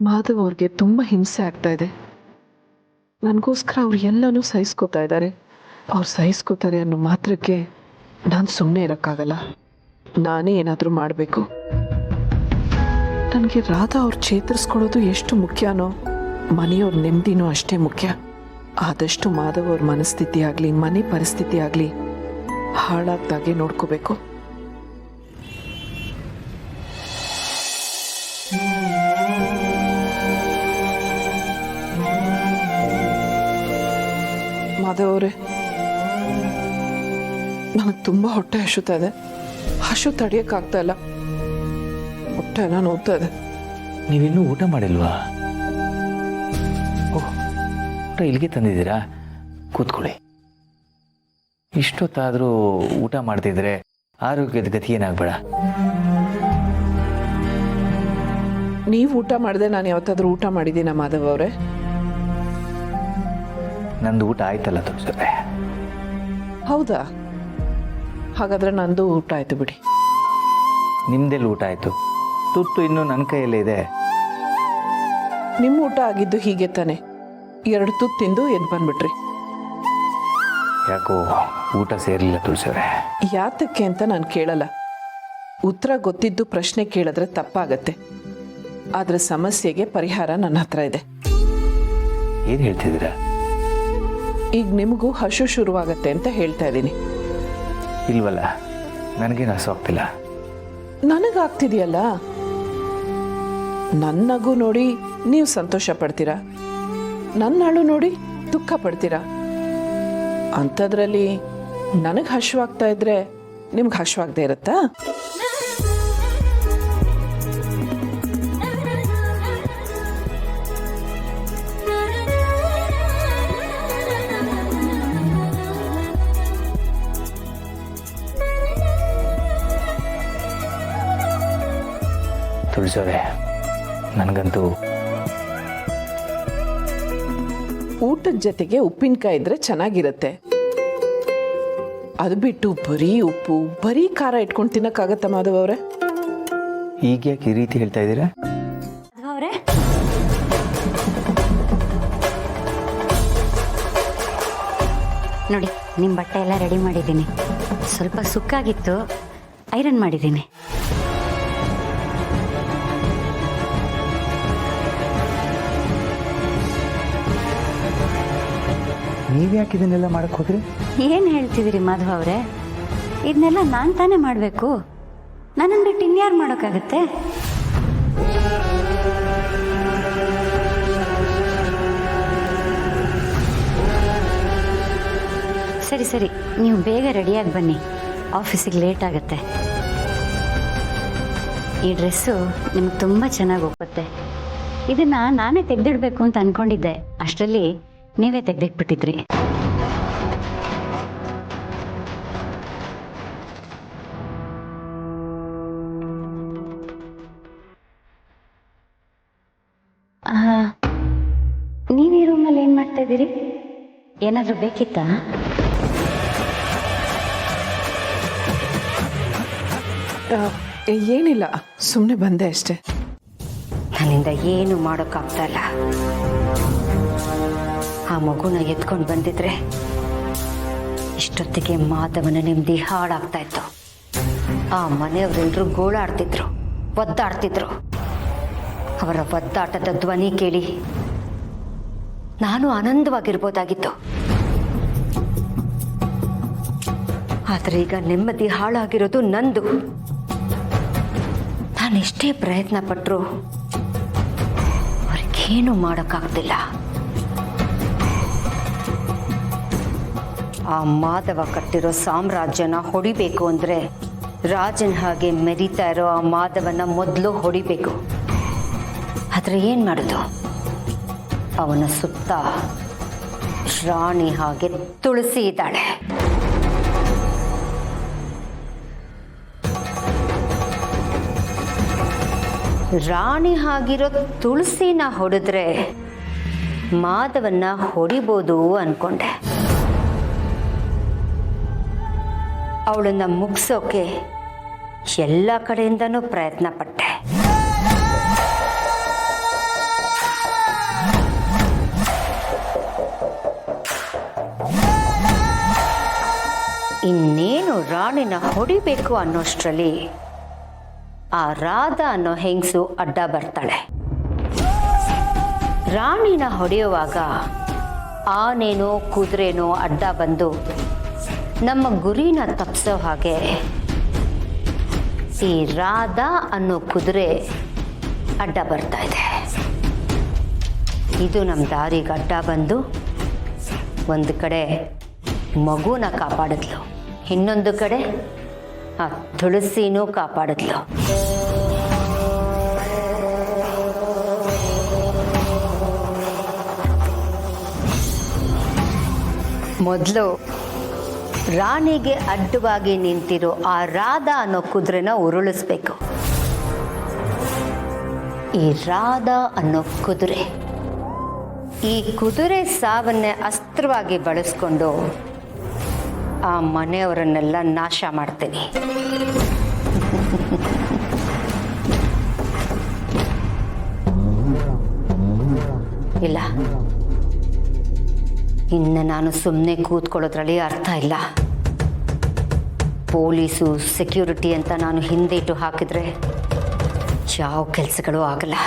ಮಾಧವ್ ಅವ್ರಿಗೆ ತುಂಬ ಹಿಂಸೆ ಆಗ್ತಾ ಇದೆ. ನನಗೋಸ್ಕರ ಅವ್ರು ಎಲ್ಲನೂ ಸಹಿಸ್ಕೋತಾ ಇದ್ದಾರೆ. ಅವ್ರು ಸಹಿಸ್ಕೋತಾರೆ ಅನ್ನೋ ಮಾತ್ರಕ್ಕೆ ನಾನು ಸುಮ್ಮನೆ ಇರೋಕ್ಕಾಗಲ್ಲ. ನಾನೇ ಏನಾದರೂ ಮಾಡಬೇಕು. ನನಗೆ ರಾಧಾ ಅವ್ರು ಚೇತರಿಸ್ಕೊಳ್ಳೋದು ಎಷ್ಟು ಮುಖ್ಯನೋ ಮನೆಯವ್ರ ನೆಮ್ಮದಿನೂ ಅಷ್ಟೇ ಮುಖ್ಯ. ಆದಷ್ಟು ಮಾಧವ್ ಅವ್ರ ಮನಸ್ಥಿತಿ ಆಗಲಿ ಮನೆ ಪರಿಸ್ಥಿತಿ ಆಗಲಿ ಹಾಳಾಗ್ದಾಗೆ ನೋಡ್ಕೋಬೇಕು. ಮಾಧವ್ ಅವರೇ, ನನಗೆ ತುಂಬ ಹೊಟ್ಟೆ ಹಸುತ್ತಾ ಇದೆ. ಹಸು ತಡೆಯೋಕ್ಕಾಗ್ತಾ ಇಲ್ಲ. ಹೊಟ್ಟೆ ಎಲ್ಲ ನೋವ್ತಾ ಇದೆ. ನೀವಿನ್ನೂ ಊಟ ಮಾಡಿಲ್ವಾ? ಓಹ್, ಊಟ ಇಲ್ಲಿಗೆ ತಂದಿದ್ದೀರಾ? ಕೂತ್ಕೊಳ್ಳಿ. ಇಷ್ಟೊತ್ತಾದರೂ ಊಟ ಮಾಡ್ತಿದ್ರೆ ಆರೋಗ್ಯದ ಗತಿ ಏನಾಗಬೇಡ. ನೀವು ಊಟ ಮಾಡಿದೆ ನಾನು ಯಾವತ್ತಾದ್ರೂ ಊಟ ಮಾಡಿದ್ದೀನ ಮಾಧವ್ ಅವರೇ? ನಂದು ಊಟ ಆಯ್ತಲ್ಲ ತುಳಸವ್ರೆ. ಹೌದಾ? ಹಾಗಾದ್ರೆ ನಂದು ಊಟ ಆಯ್ತು ಬಿಡಿ. ನಿಮ್ದೆಲ್ಲಿ ಊಟ ಆಯ್ತು? ತುತ್ತು ಇನ್ನೂ ನನ್ನ ಕೈಯಲ್ಲೇ ಇದೆ. ನಿಮ್ಮ ಊಟ ಆಗಿದ್ದು ಹೀಗೆ ತಾನೆ, 2 ತುತ್ತು ತಿಂದು ಎದ್ದು ಬಂದ್ಬಿಟ್ರಿ. ಯಾಕೋ ಊಟ ಸೇರಲಿಲ್ಲ ತುಳಸವ್ರೆ. ಯಾತಕ್ಕೆ ಅಂತ ನಾನು ಕೇಳಲ್ಲ. ಉತ್ತರ ಗೊತ್ತಿದ್ದು ಪ್ರಶ್ನೆ ಕೇಳಿದ್ರೆ ತಪ್ಪಾಗತ್ತೆ. ಆದ್ರೆ ಸಮಸ್ಯೆಗೆ ಪರಿಹಾರ ನನ್ನ ಹತ್ರ ಇದೆ. ಏನು ಹೇಳ್ತಿದ್ದೀರಾ? ಈಗ ನಿಮಗೂ ಹಸು ಶುರುವಾಗತ್ತೆ ಅಂತ ಹೇಳ್ತಾ ಇದ್ದೀನಿ. ಇಲ್ವಲ್ಲ, ನನಗೇನು ಹಸು ಆಗ್ತಿಲ್ಲ. ನನಗಾಗ್ತಿದೆಯಲ್ಲ. ನನ್ನ ನಗು ನೋಡಿ ನೀವು ಸಂತೋಷ ಪಡ್ತೀರಾ, ನನ್ನ ಅಳು ನೋಡಿ ದುಃಖ ಪಡ್ತೀರಾ. ಅಂಥದ್ರಲ್ಲಿ ನನಗೆ ಹಸುವಾಗ್ತಾ ಇದ್ರೆ ನಿಮ್ಗೆ ಹಸುವಾಗದೇ ಇರುತ್ತಾ? ತುಳಸವ್ರೆ, ನನಗಂತೂ ಊಟದ ಜೊತೆಗೆ ಉಪ್ಪಿನಕಾಯಿ ಇದ್ರೆ ಚೆನ್ನಾಗಿರುತ್ತೆ. ಅದು ಬಿಟ್ಟು ಬರೀ ಉಪ್ಪು ಬರೀ ಖಾರ ಇಟ್ಕೊಂಡು ತಿನ್ನಕ್ಕಾಗತ್ತ ಮಾಧವ್ ಅವರೇ? ಈಗ ಯಾಕೆ ಈ ರೀತಿ ಹೇಳ್ತಾ ಇದ್ದೀರಾ? ಅವರೇ, ನೋಡಿ ನಿಮ್ಮ ಬಟ್ಟೆ ಎಲ್ಲ ರೆಡಿ ಮಾಡಿದ್ದೀನಿ. ಸ್ವಲ್ಪ ಸುಕ್ಕಾಗಿತ್ತು, ಐರನ್ ಮಾಡಿದ್ದೀನಿ. ನೀವು ಯಾಕೆ ಇದನ್ನೆಲ್ಲ ಮಾಡಕ್ಕೆ ಹೋದ್ರಿ? ಏನು ಹೇಳ್ತಿದ್ದೀರಿ ಮಾಧವ ಅವರೇ? ಇದನ್ನೆಲ್ಲ ನಾನು ತಾನೇ ಮಾಡಬೇಕು. ನನ್ನನ್ನು ಬಿಟ್ಟು ಇನ್ಯಾರು ಮಾಡೋಕ್ಕಾಗತ್ತೆ? ಸರಿ ಸರಿ, ನೀವು ಬೇಗ ರೆಡಿಯಾಗಿ ಬನ್ನಿ, ಆಫೀಸಿಗೆ ಲೇಟ್ ಆಗುತ್ತೆ. ಈ ಡ್ರೆಸ್ಸು ನಿಮ್ಗೆ ತುಂಬ ಚೆನ್ನಾಗಿ ಒಪ್ಪುತ್ತೆ. ಇದನ್ನು ನಾನೇ ತೆಗೆದಿಡಬೇಕು ಅಂತ ಅಂದ್ಕೊಂಡಿದ್ದೆ, ಅಷ್ಟರಲ್ಲಿ ನೀವೇ ತೆಗೆದಿಟ್ಬಿಟ್ಟಿದ್ರಿ. ನೀವು ಈ ರೂಮಲ್ಲಿ ಏನು ಮಾಡ್ತಾ ಇದ್ದೀರಿ? ಏನಾದರೂ ಬೇಕಿತ್ತಾ? ಏನಿಲ್ಲ, ಸುಮ್ಮನೆ ಬಂದೆ ಅಷ್ಟೇ. ನನ್ನಿಂದ ಏನು ಮಾಡೋಕ್ಕಾಗ್ತಾ ಇಲ್ಲ. ಆ ಮಗುನ ಎತ್ಕೊಂಡು ಬಂದಿದ್ರೆ ಇಷ್ಟೊತ್ತಿಗೆ ಮಾಧವನ ನೆಮ್ಮದಿ ಹಾಳಾಗ್ತಾ ಇತ್ತು. ಆ ಮನೆಯವರೆಲ್ಲರೂ ಗೋಳಾಡ್ತಿದ್ರು, ಒದ್ದಾಡ್ತಿದ್ರು. ಅವರ ಒದ್ದಾಟದ ಧ್ವನಿ ಕೇಳಿ ನಾನು ಆನಂದವಾಗಿರ್ಬೋದಾಗಿತ್ತು. ಆದರೆ ಈಗ ನೆಮ್ಮದಿ ಹಾಳಾಗಿರೋದು ನಂದು. ನಾನೆಷ್ಟೇ ಪ್ರಯತ್ನ ಪಟ್ಟರು ಅವ್ರಿಗೇನು ಮಾಡೋಕ್ಕಾಗ್ತಿಲ್ಲ. ಆ ಮಾಧವ ಕಟ್ಟಿರೋ ಸಾಮ್ರಾಜ್ಯನ ಹೊಡಿಬೇಕು ಅಂದರೆ ರಾಜನ ಹಾಗೆ ಮೆರಿತಾ ಇರೋ ಆ ಮಾಧವನ ಮೊದಲು ಹೊಡಿಬೇಕು. ಆದರೆ ಏನು ಮಾಡೋದು? ಅವನ ಸುತ್ತ ರಾಣಿ ಹಾಗೆ ತುಳಸಿ ಇದ್ದಾಳೆ. ರಾಣಿ ಆಗಿರೋ ತುಳಸಿನ ಹೊಡೆದ್ರೆ ಮಾಧವನ್ನ ಹೊಡಿಬೋದು ಅನ್ಕೊಂಡೆ. ಅವಳನ್ನ ಮುಗಿಸೋಕೆ ಎಲ್ಲ ಕಡೆಯಿಂದನೂ ಪ್ರಯತ್ನ ಪಟ್ಟೆ. ಇನ್ನೇನು ರಾಣಿನ ಹೊಡಿಬೇಕು ಅನ್ನೋಷ್ಟರಲ್ಲಿ ಆ ರಾಧಾ ಅನ್ನೋ ಹೆಂಗಸು ಅಡ್ಡ ಬರ್ತಾಳೆ. ರಾಣಿನ ಹೊಡೆಯುವಾಗ ಆನೇನೋ ಕುದುರೆನೋ ಅಡ್ಡ ಬಂದು ನಮ್ಮ ಗುರಿನ ತಪ್ಪಿಸೋ ಹಾಗೆ ಈ ರಾಧಾ ಅನ್ನೋ ಕುದುರೆ ಅಡ್ಡ ಬರ್ತಾ ಇದೆ. ಇದು ನಮ್ಮ ದಾರಿಗೆ ಅಡ್ಡ ಬಂದು ಒಂದು ಕಡೆ ಮಗುನ ಕಾಪಾಡಿದ್ಲು, ಇನ್ನೊಂದು ಕಡೆ ಆ ತುಳಸಿನೂ ಕಾಪಾಡಿದ್ಲು. ಮೊದಲು ರಾಣಿಗೆ ಅಡ್ಡವಾಗಿ ನಿಂತಿರೋ ಆ ರಾಧಾ ಅನ್ನೋ ಕುದುರೆನ ಉರುಳಿಸ್ಬೇಕು. ಈ ರಾಧಾ ಅನ್ನೋ ಕುದುರೆ, ಈ ಕುದುರೆ ಸಾವನ್ನೇ ಅಸ್ತ್ರವಾಗಿ ಬಳಸ್ಕೊಂಡು ಆ ಮನೆಯವರನ್ನೆಲ್ಲ ನಾಶ ಮಾಡ್ತೀನಿ. ಇಲ್ಲ, ಇನ್ನು ನಾನು ಸುಮ್ಮನೆ ಕೂತ್ಕೊಳ್ಳೋದ್ರಲ್ಲಿ ಅರ್ಥ ಇಲ್ಲ. ಪೊಲೀಸು ಸೆಕ್ಯೂರಿಟಿ ಅಂತ ನಾನು ಹಿಂದೆ ಇಟ್ಟು ಹಾಕಿದ್ರೆ ಯಾವ ಕೆಲಸಗಳು ಆಗಲ್ಲ.